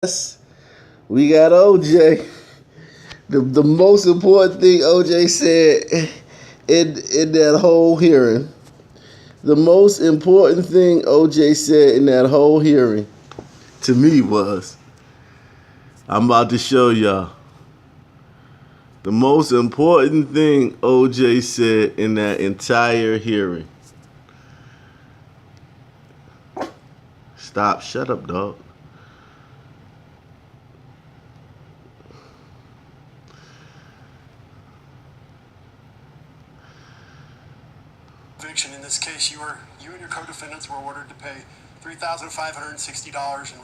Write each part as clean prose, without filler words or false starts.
Yes, we got OJ. The most important thing OJ said in that whole hearing. The most important thing OJ said in that whole hearing to me was, I'm about to show y'all. The most important thing OJ said in that entire hearing. Stop. Shut up, dog. Conviction in this case, you and your co-defendants were ordered to pay $3,560 in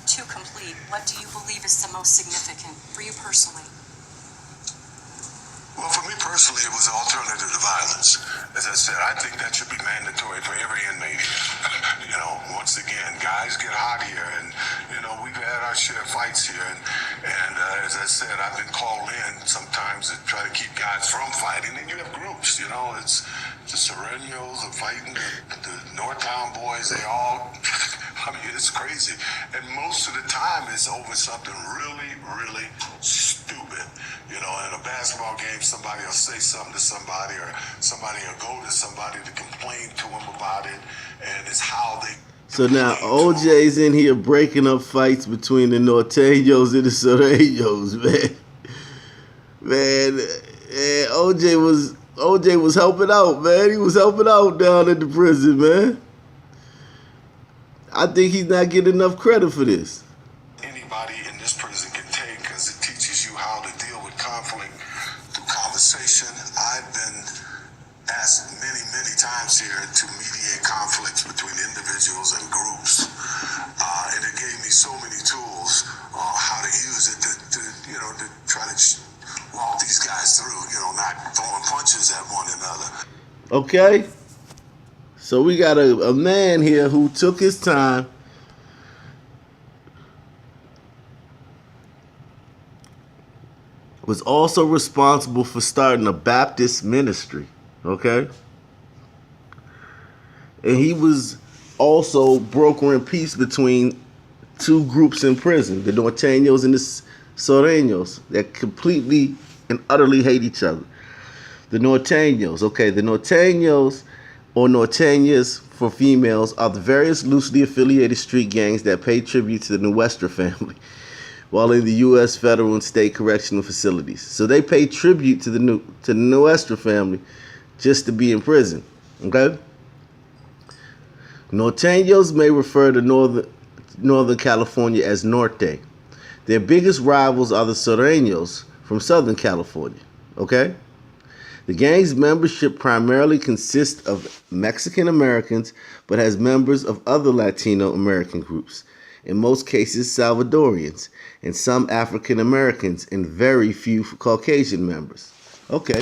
To complete, what do you believe is the most significant for you personally? Well, for me personally, it was an alternative to violence. As I said, I think that should be mandatory for every inmate here. Once again, guys get hot here, and we've had our share of fights here, and as I said, I've been called in sometimes to try to keep guys from fighting. And you have groups, it's the Serenos are fighting the Northtown boys. They all, I mean, it's crazy, and most of the time it's over something really, really stupid. In a basketball game, somebody will say something to somebody, or somebody will go to somebody to complain to them about it, and it's how they. So now OJ's in here breaking up fights between the Norteños and the Sureños, man. Man, OJ was helping out, man. He was helping out down at the prison, man. I think he's not getting enough credit for this. Anybody in this prison can take, because it teaches you how to deal with conflict through conversation. I've been asked many, many times here to mediate conflicts between individuals and groups, and it gave me so many tools how to use it to try to walk these guys through, not throwing punches at one another. Okay? So we got a man here who took his time, was also responsible for starting a Baptist ministry, okay? And he was also brokering peace between two groups in prison, the Norteños and the Sureños, that completely and utterly hate each other. The Norteños, okay, the Norteños or Norteñas for females are the various loosely affiliated street gangs that pay tribute to the Nuestra family while in the U.S. federal and state correctional facilities. So they pay tribute to the Nuestra family just to be in prison, okay? Norteños may refer to Northern California as Norte. Their biggest rivals are the Sureños from Southern California, okay? The gang's membership primarily consists of Mexican Americans, but has members of other Latino American groups, in most cases Salvadorians, and some African Americans, and very few Caucasian members. Okay,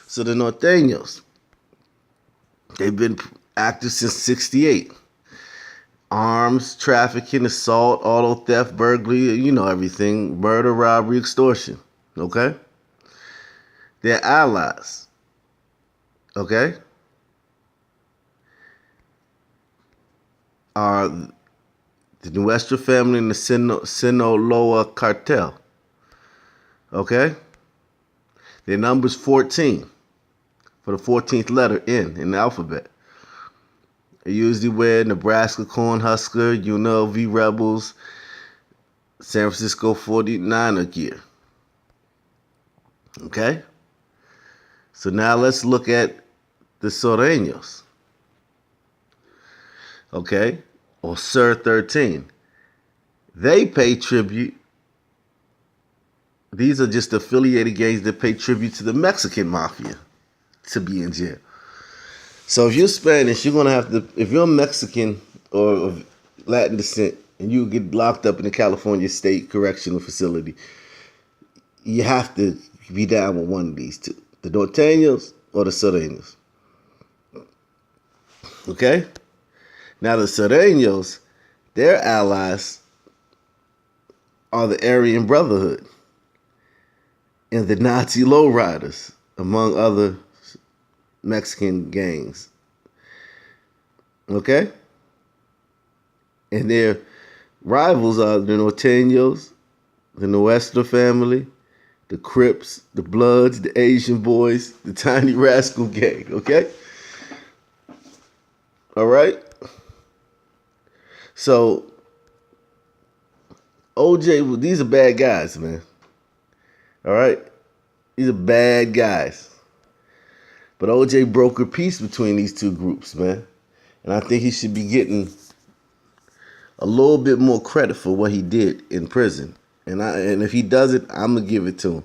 so the Norteños, they've been active since '68. Arms, trafficking, assault, auto theft, burglary, everything, murder, robbery, extortion. Okay? They're allies. Okay? Are the Nuestra family and the Sinaloa cartel. Okay? Their number's 14 for the 14th letter N in the alphabet. They usually wear Nebraska Cornhusker, UNLV Rebels, San Francisco 49er gear. Okay? So now let's look at the Sureños. Okay? Or Sur 13. They pay tribute. These are just affiliated gangs that pay tribute to the Mexican mafia to be in jail. So if you're Spanish, you're going to have to, if you're Mexican or of Latin descent and you get locked up in the California State Correctional Facility, you have to be down with one of these two, the Norteños or the Sureños. Okay? Now the Sureños, their allies are the Aryan Brotherhood and the Nazi lowriders, among other Mexican gangs. Okay? And their rivals are the Norteños, the Nuestra family, the Crips, the Bloods, the Asian Boys, the Tiny Rascal Gang. Okay? All right? So, OJ, these are bad guys, man. All right? These are bad guys. But OJ brokered peace between these two groups, man. And I think he should be getting a little bit more credit for what he did in prison. And if he does it, I'm gonna give it to him.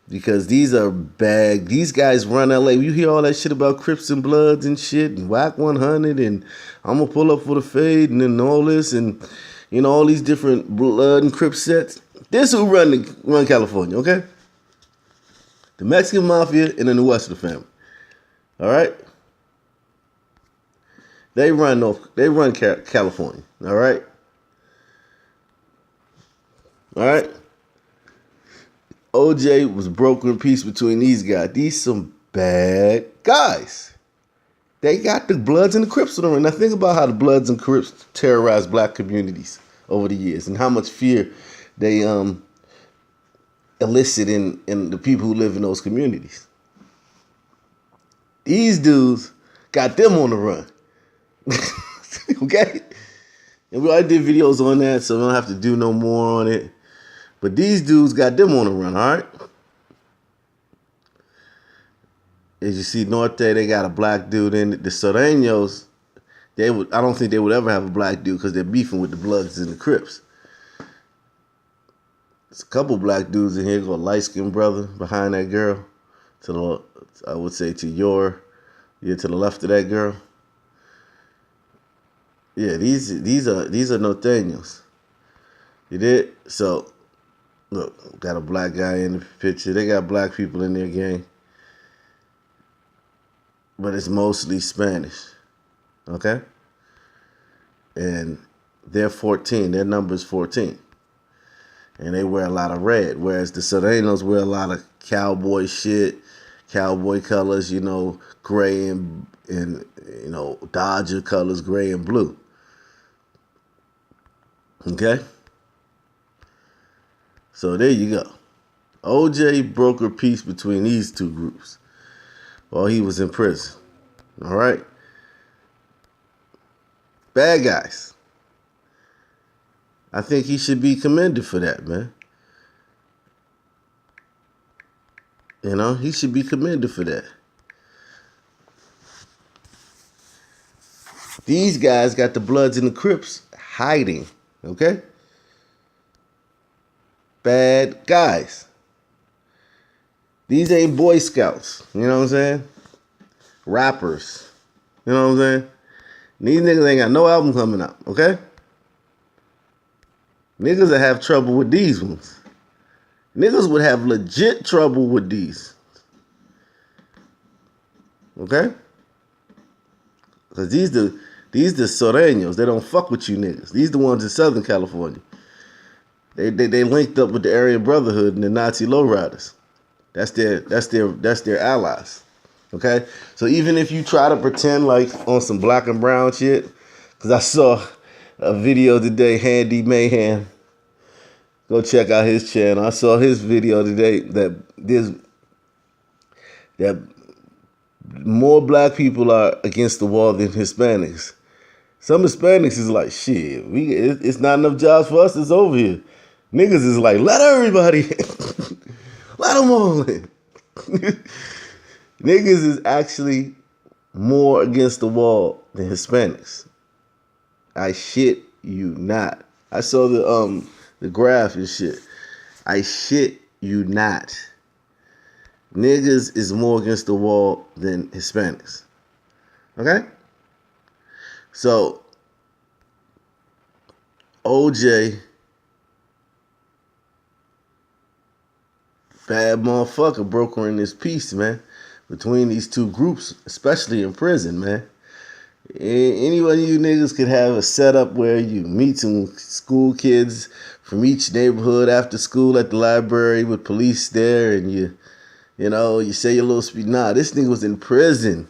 Because these are bad. These guys run LA. You hear all that shit about Crips and Bloods and shit and Whack 100 and I'm gonna pull up for the fade and then all this and all these different Blood and Crip sets. This who run California, okay? The Mexican Mafia and the Nuestra family. All right? They run California. All right? All right? OJ was brokering peace between these guys. These some bad guys. They got the Bloods and the Crips on them. Now think about how the Bloods and Crips terrorized black communities over the years and how much fear they elicit in the people who live in those communities. These dudes got them on the run. Okay? And we already did videos on that, so we don't have to do no more on it. But these dudes got them on the run, all right? As you see, Norte, they got a black dude in it. The Sureños, I don't think they would ever have a black dude because they're beefing with the Bloods and the Crips. There's a couple black dudes in here. Got a light-skinned brother behind that girl. I would say to the left of that girl. Yeah, these are Norteños. You did? So, look, got a black guy in the picture. They got black people in their gang. But it's mostly Spanish. Okay? And they're 14. Their number's 14. And they wear a lot of red. Whereas the Sureños wear a lot of cowboy shit, cowboy colors, gray and Dodger colors, gray and blue. Okay? So there you go. OJ brokered peace between these two groups while he was in prison. All right? Bad guys. I think he should be commended for that, man. He should be commended for that. These guys got the Bloods and the Crips hiding, okay? Bad guys. These ain't Boy Scouts, you know what I'm saying? Rappers, you know what I'm saying? These niggas ain't got no album coming out, okay? Niggas that have trouble with these ones. Niggas would have legit trouble with these. Okay? Because these the Sureños. They don't fuck with you niggas. These the ones in Southern California. They linked up with the Aryan Brotherhood and the Nazi lowriders. That's their allies. Okay? So even if you try to pretend like on some black and brown shit, because I saw a video today, Handy Mayhem. Go check out his channel. I saw his video today that more black people are against the wall than Hispanics. Some Hispanics is like, shit, it's not enough jobs for us. It's over here. Niggas is like, let everybody in. Let them all in. Niggas is actually more against the wall than Hispanics. I shit you not. I saw the graph and shit. I shit you not. Niggas is more against the wall than Hispanics. Okay? So, OJ, bad motherfucker, brokering this peace, man, between these two groups, especially in prison, man. Any one of you niggas could have a setup where you meet some school kids from each neighborhood after school at the library with police there, and you say your little speech. Nah, this nigga was in prison.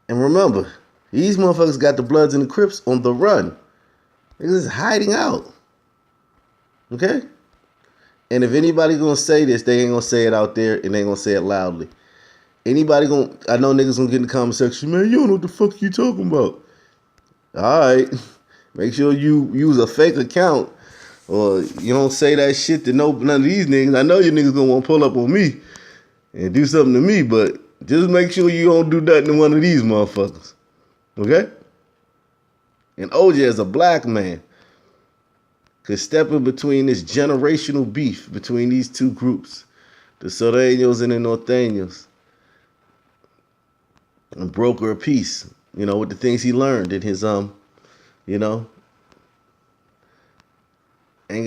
And remember, These motherfuckers got the Bloods and the Crips on the run. Niggas is hiding out. Okay? And if anybody gonna say this, they ain't gonna say it out there and they ain't gonna say it loudly. Anybody gonna, I know niggas gonna get in the comment section, man, you don't know what the fuck you talking about. Alright. Make sure you use a fake account or you don't say that shit to none of these niggas. I know you niggas gonna wanna pull up on me and do something to me, but just make sure you don't do nothing to one of these motherfuckers. Okay? And OJ as a black man could step in between this generational beef between these two groups, the Sureños and the Norteños, and broker a peace, with the things he learned in his anger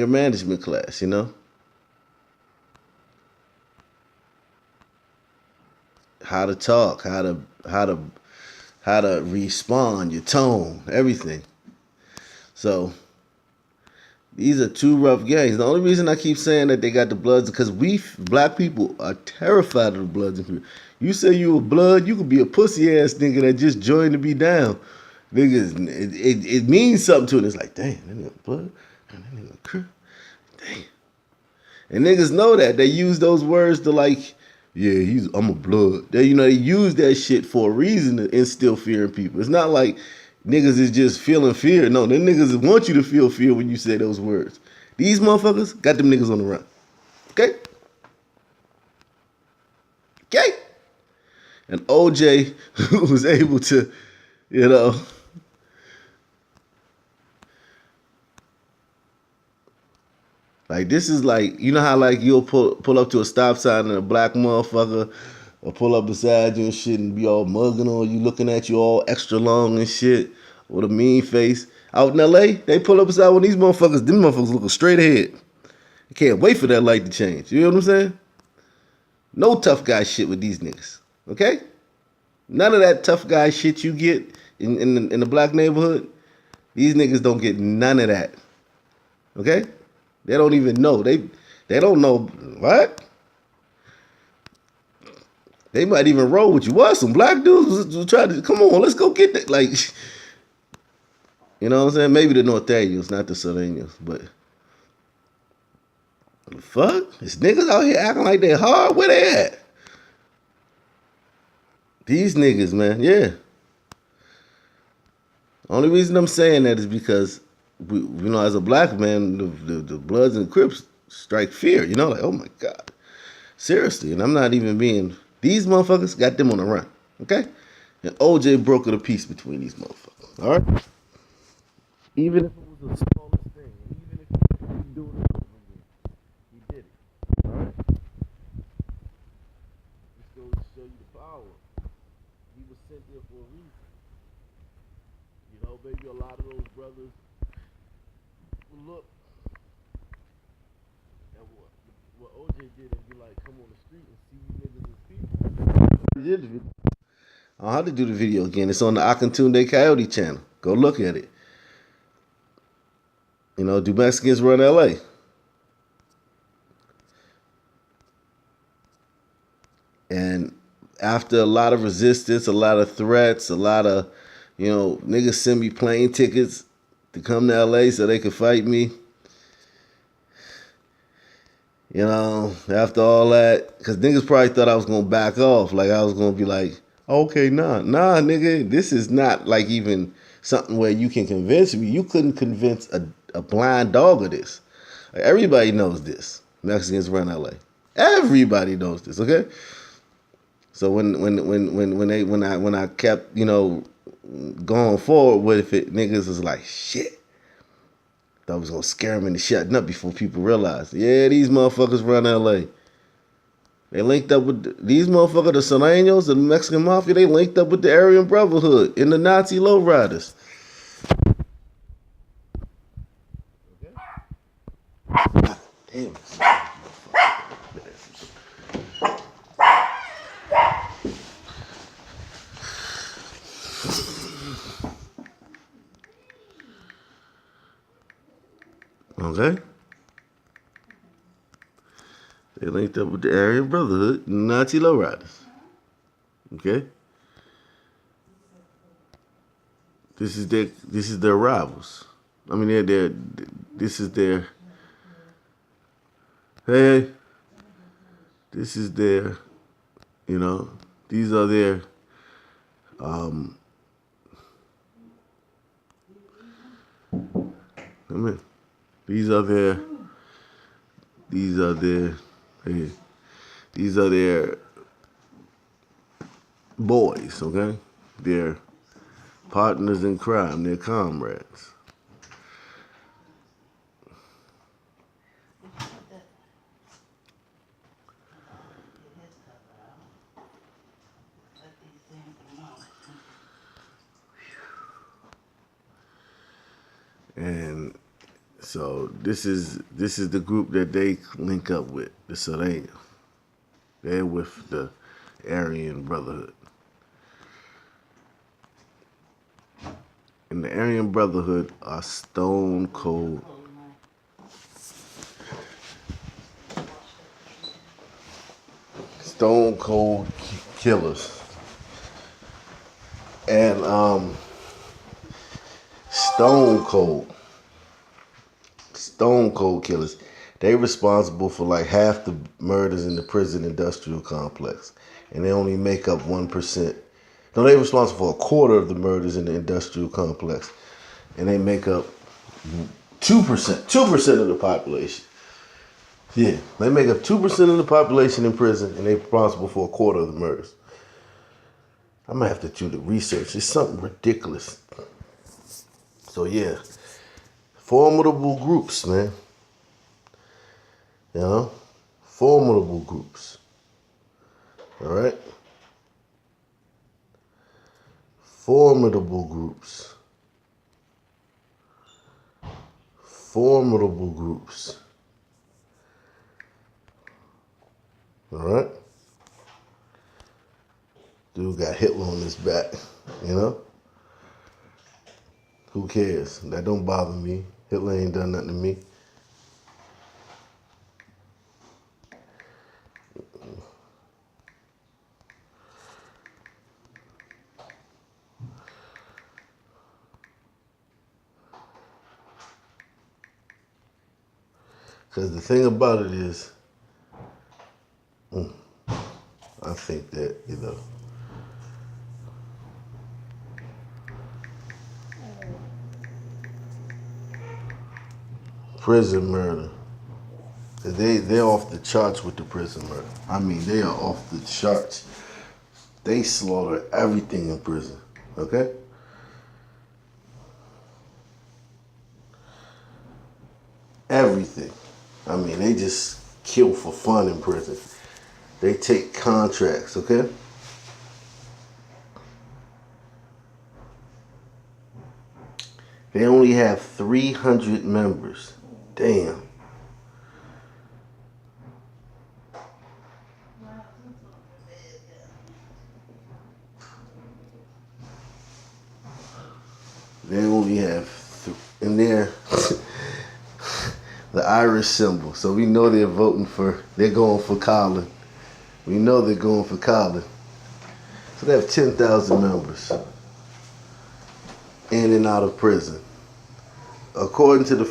management class, how to talk, how to respond, your tone, everything. So these are two rough gangs. The only reason I keep saying that they got the Bloods is because we black people are terrified of the Bloods. You say you a Blood, you could be a pussy ass nigga that just joined to be down. Niggas, it means something to it. It's like, damn, that nigga Blood, that nigga Crip, damn. And niggas know that. They use those words to like, yeah, I'm a Blood. They use that shit for a reason to instill fear in people. It's not like niggas is just feeling fear. No, them niggas want you to feel fear when you say those words. These motherfuckers got them niggas on the run. Okay? Okay? And OJ was able to, like this is like, how like you'll pull up to a stop sign and a black motherfucker or pull up beside you and shit and be all mugging on you, looking at you all extra long and shit with a mean face. Out in LA, they pull up beside one of these motherfuckers, them motherfuckers looking straight ahead. They can't wait for that light to change. You know what I'm saying? No tough guy shit with these niggas. Okay? None of that tough guy shit you get in the black neighborhood. These niggas don't get none of that. Okay? They don't even know. They don't know what? They might even roll with you. What? Some black dudes was trying to come on, let's go get that. Like, you know what I'm saying? Maybe the Norteños, not the Sureños, but what the fuck? These niggas out here acting like they hard. Where they at? These niggas, man, yeah. Only reason I'm saying that is because as a black man, the Bloods and Crips strike fear. Like, oh my God, seriously. And I'm not even being. These motherfuckers got them on the run. Okay, and OJ brokered a peace between these motherfuckers. All right. Even if it was the smallest thing, even if he didn't do it over again, he did it. All right. Just goes to show you the power. He was sent there for a reason. Maybe a lot of those brothers look at what OJ did and be like, come on the street and see you niggas as people. I'll have to do the video again. It's on the Akintunde Coyote channel. Go look at it. Do Mexicans run LA? And after a lot of resistance, a lot of threats, a lot of niggas send me plane tickets to come to LA so they could fight me. After all that, because niggas probably thought I was going to back off. Like, I was going to be like, okay, nah, nigga, this is not like even something where you can convince me. You couldn't convince a blind dog of this. Like, everybody knows this. Mexicans run LA. Everybody knows this, okay? So when I kept, going forward with it, niggas was like, shit. Thought I was gonna scare them into shutting up before people realized. Yeah, these motherfuckers run LA. They linked up with these motherfuckers, the Sureños, the Mexican Mafia, they linked up with the Aryan Brotherhood and the Nazi lowriders. Okay? God damn it. Okay? They linked up with the Aryan Brotherhood and the Nazi lowriders. Okay? This is their rivals. I mean, this is their, hey, this is their, these are their, I mean, these are their, hey, these are their boys, okay? They're partners in crime, they're comrades. And so this is the group that they link up with, the Sureños. They're with the Aryan Brotherhood. And the Aryan Brotherhood are stone cold. Stone cold killers. And stone cold killers. They responsible for like half the murders in the prison industrial complex. And they only make up 1%. No, they're responsible for a quarter of the murders in the industrial complex. And they make up 2% of the population. Yeah, they make up 2% of the population in prison, and they're responsible for a quarter of the murders. I'm going to have to do the research. It's something ridiculous. So, yeah, formidable groups, man. Formidable groups. All right? Formidable groups. Formidable groups. All right? Dude got Hitler on his back, Who cares? That don't bother me. Hitler ain't done nothing to me. Because the thing about it is, I think that, prison murder, they're off the charts with the prison murder. I mean, they are off the charts. They slaughter everything in prison, okay? Everything. I mean, they just kill for fun in prison. They take contracts, okay? They only have 300 members. Damn. They only have, in there, the Irish symbol. So we know they're going for Colin. We know they're going for Colin. So they have 10,000 members in and out of prison. According to the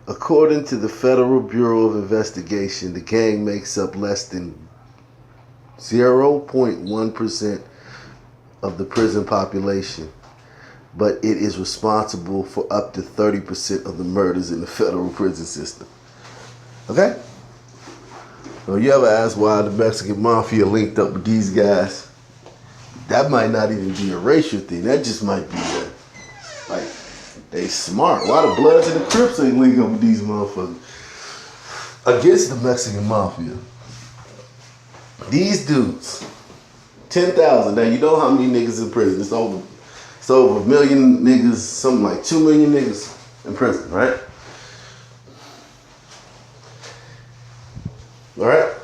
According to the Federal Bureau of Investigation, the gang makes up less than 0.1% of the prison population, but it is responsible for up to 30% of the murders in the federal prison system. Okay? So you ever ask why the Mexican Mafia linked up with these guys? That might not even be a racial thing. That just might be they smart. Why the Bloods and the Crips ain't link up with these motherfuckers against the Mexican Mafia? These dudes, 10,000. Now you know how many niggas in prison? It's over a million niggas, something like 2 million niggas in prison, right? All right?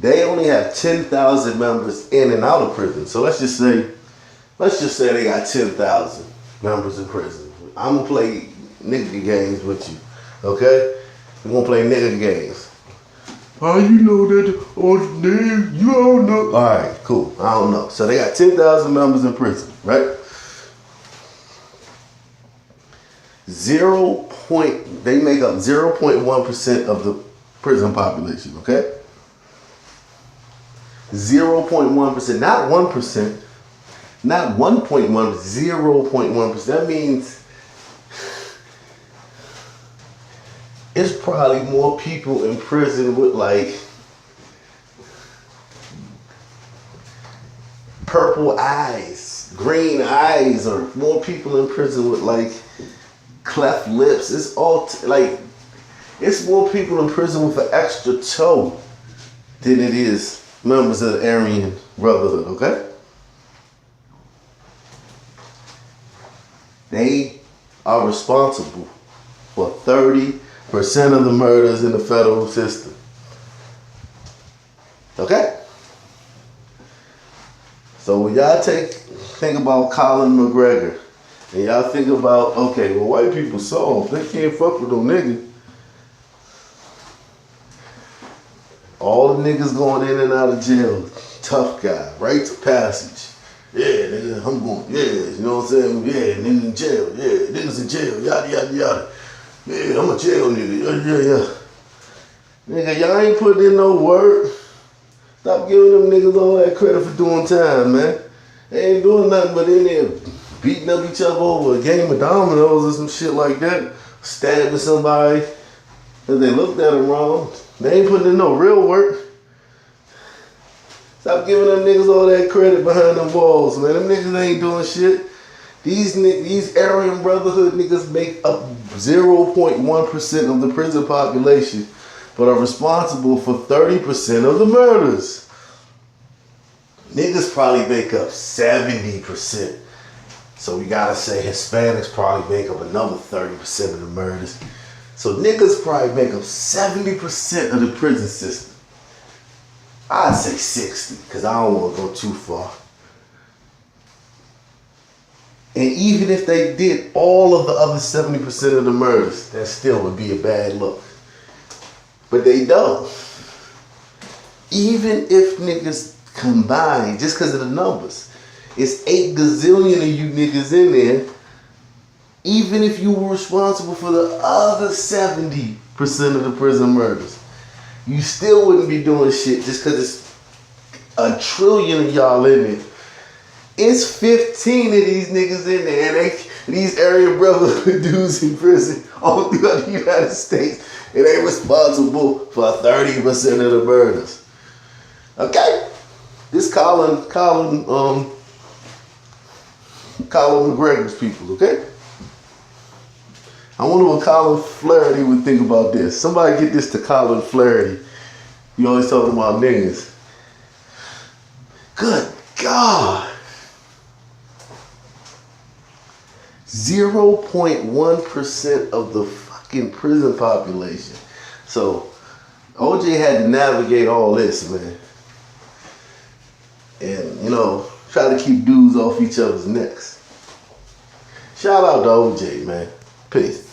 They only have 10,000 members in and out of prison. So let's just say they got 10,000 members in prison. I'm gonna play nigga games with you, okay? We're gonna play nigga games. How you know that? Oh, name, you don't know. All right, cool. I don't know. So they got 10,000 members in prison, right? They make up 0.1% of the prison population, okay? 0.1%, not 1%, not 1.1, 0.1%. That means it's probably more people in prison with like purple eyes, green eyes, or more people in prison with like cleft lips. It's all it's more people in prison with an extra toe than it is members of the Aryan Brotherhood, okay? They are responsible for 30% of the murders in the federal system. Okay? So when y'all think about Colin McGregor, and y'all think about, okay, well, white people soft, they can't fuck with them niggas. All the niggas going in and out of jail, tough guy, rites of passage. Yeah, nigga, I'm going, yeah, you know what I'm saying? Yeah, niggas in jail, yeah, niggas in jail, yada, yada, yada. Yeah, I'm a jail nigga, yeah. Nigga, y'all ain't putting in no work. Stop giving them niggas all that credit for doing time, man. They ain't doing nothing but in there beating up each other over a game of dominoes or some shit like that. Stabbing somebody because they looked at them wrong. They ain't putting in no real work. Stop giving them niggas all that credit behind them walls, man. Them niggas ain't doing shit. These Aryan Brotherhood niggas make up 0.1% of the prison population, but are responsible for 30% of the murders. Niggas probably make up 70%. So we gotta say Hispanics probably make up another 30% of the murders. So niggas probably make up 70% of the prison system. I'd say 60, because I don't want to go too far. And even if they did all of the other 70% of the murders, that still would be a bad look. But they don't. Even if niggas combine, just because of the numbers, it's 8 gazillion of you niggas in there. Even if you were responsible for the other 70% of the prison murders, you still wouldn't be doing shit just because it's a trillion of y'all in it. It's 15 of these niggas in there, and these Aryan Brotherhood dudes in prison all throughout the United States, and they responsible for 30% of the murders. Okay? This Colin McGregor's people, okay? I wonder what Colin Flaherty would think about this. Somebody get this to Colin Flaherty. You always talking about niggas. Good God. 0.1% of the fucking prison population. So OJ had to navigate all this, man. And, try to keep dudes off each other's necks. Shout out to OJ, man. Peace.